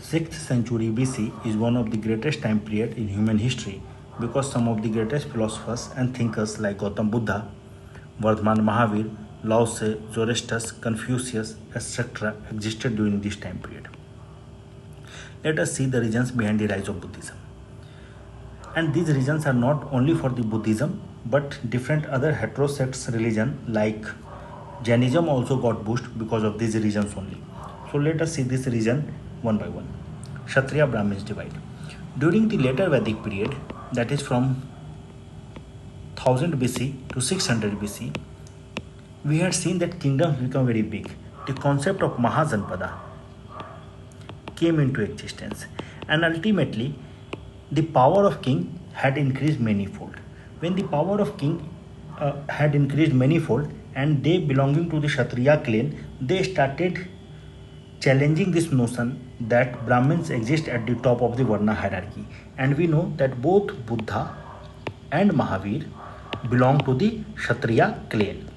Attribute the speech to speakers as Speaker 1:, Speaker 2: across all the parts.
Speaker 1: 6th century BC is one of the greatest time period in human history because some of the greatest philosophers and thinkers like Gautam Buddha, Vardhaman Mahavir, Lao Tse, Zoroaster, Confucius, etc. existed during this time period. Let us see the reasons behind the rise of Buddhism. And these reasons are not only for the Buddhism but different other heterosex religion like Jainism also got boost because of these reasons only. So let us see this reason one by one. Kshatriya Brahmins divide. During the later Vedic period, that is from 1000 BC to 600 BC, we had seen that kingdoms become very big. The concept of Mahajanpada came into existence, and ultimately the power of king had increased manifold. When the power of king had increased manifold and they belonging to the Kshatriya clan, they started challenging this notion that Brahmins exist at the top of the Varna hierarchy. And we know that both Buddha and Mahavir belong to the Kshatriya clan.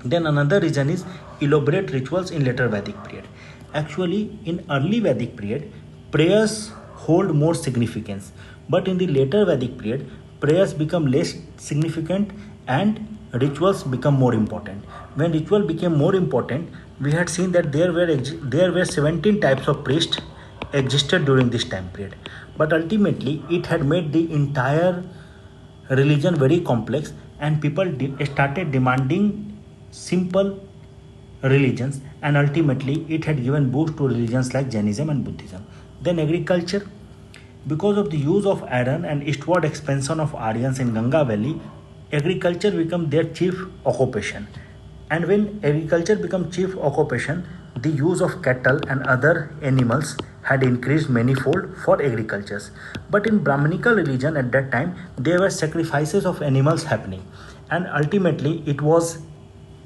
Speaker 1: Then another reason is elaborate rituals in later Vedic period. Actually, in early Vedic period, prayers hold more significance. But in the later Vedic period, prayers become less significant and rituals become more important. When ritual became more important, we had seen that there were 17 types of priests existed during this time period. But ultimately, it had made the entire religion very complex, and people started demanding simple religions, and ultimately it had given boost to religions like Jainism and Buddhism. Then agriculture. Because of the use of iron and eastward expansion of Aryans in Ganga Valley, agriculture became their chief occupation. And when agriculture became chief occupation, the use of cattle and other animals had increased manifold for agricultures. But in Brahminical religion at that time, there were sacrifices of animals happening, and ultimately it was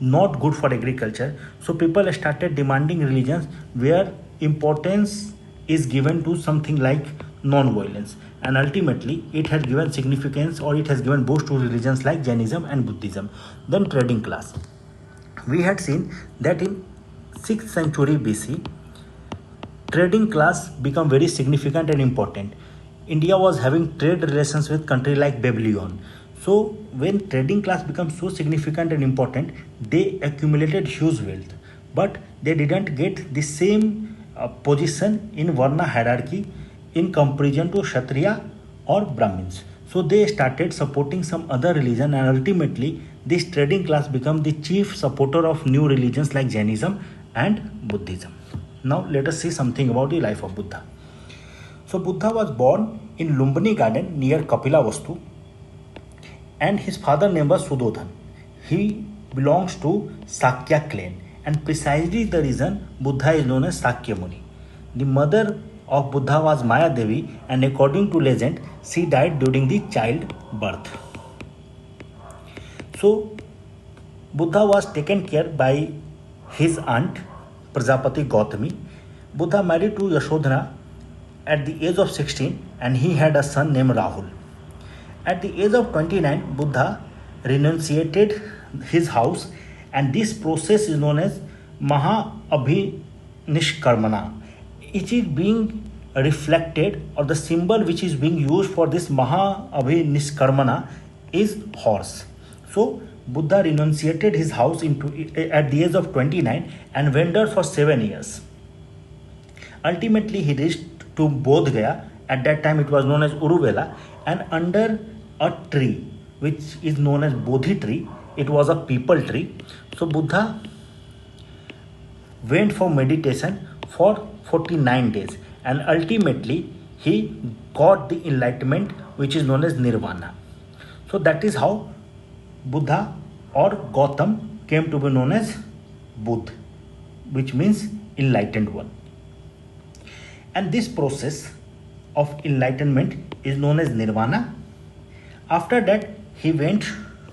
Speaker 1: not good for agriculture. So people started demanding religions where importance is given to something like non-violence, and ultimately it had given significance or it has given boost to religions like Jainism and Buddhism. Then trading class. We had seen that in 6th century BC, trading class become very significant and important. India was having trade relations with country like Babylon. So when trading class becomes so significant and important, they accumulated huge wealth, but they didn't get the same position in Varna hierarchy in comparison to Kshatriya or Brahmins. So they started supporting some other religion, and ultimately this trading class became the chief supporter of new religions like Jainism and Buddhism. Now let us see something about the life of Buddha. So Buddha was born in Lumbini garden near Kapila Vastu, and his father name was Sudodhan. He belongs to Sakya clan, and precisely the reason Buddha is known as Sakya Muni. The mother of Buddha was Maya Devi, and according to legend, she died during the childbirth. So Buddha was taken care by his aunt Prajapati Gautami. Buddha married to Yashodhana at the age of 16, and he had a son named Rahul. At the age of 29, Buddha renunciated his house, and this process is known as Maha-Abhinishkarmana. It is being reflected, or the symbol which is being used for this Maha-Abhinishkarmana is horse. So Buddha renunciated his house at the age of 29 and wandered for 7 years. Ultimately, he reached to Bodh Gaya. At that time, it was known as Uruvela, and under a tree which is known as Bodhi tree, it was a people tree. So Buddha went for meditation for 49 days, and ultimately he got the enlightenment which is known as Nirvana. So that is how Buddha or Gautam came to be known as Buddha, which means enlightened one. And this process of enlightenment is known as Nirvana. After that, he went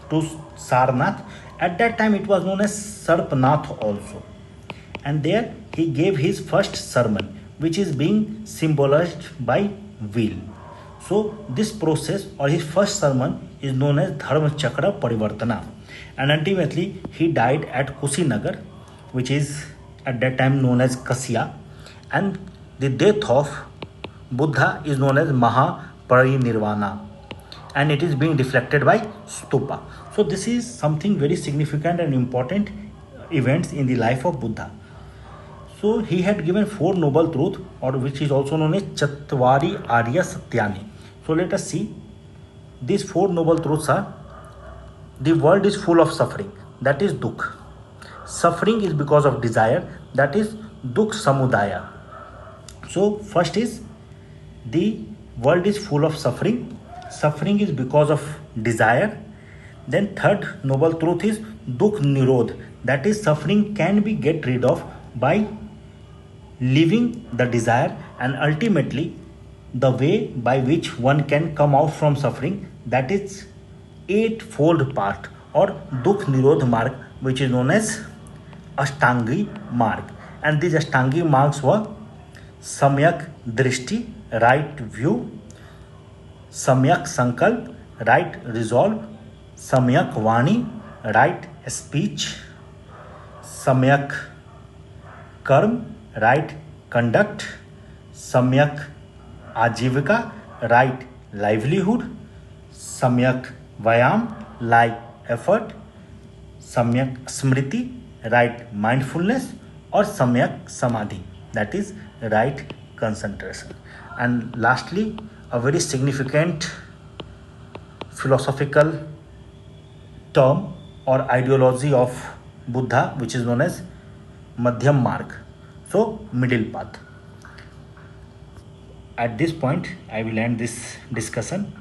Speaker 1: to Sarnath. At that time, it was known as Sarpanath also. And there he gave his first sermon, which is being symbolized by wheel. So this process or his first sermon is known as Dharma Chakra Parivartana. And ultimately, he died at Kusinagar, which is at that time known as Kasya. And the death of Buddha is known as Mahaparinirvana, and it is being reflected by stupa. So this is something very significant and important events in the life of Buddha. So he had given four noble truths, or which is also known as Chatvari Arya Satyani. So let us see. These four noble truths are: the world is full of suffering, that is dukh. Suffering is because of desire, that is dukh samudaya. So first is, the world is full of suffering. Suffering is because of desire. Then third noble truth is dukh nirodh, that is suffering can be get rid of by leaving the desire, and ultimately the way by which one can come out from suffering, that is eightfold path or dukh nirodh marg, which is known as Ashtangi marg. And these Ashtangi margs were Samyak Drishti, right view; Samyak Sankalp, right resolve; Samyak Vani, right speech; Samyak Karm, right conduct; Samyak Ajivika, right livelihood; Samyak Vayam, like effort; Samyak Smriti, right mindfulness; or Samyak Samadhi, that is right concentration. And lastly, a very significant philosophical term or ideology of Buddha, which is known as Madhyam Marg, so middle path. At this point, I will end this discussion.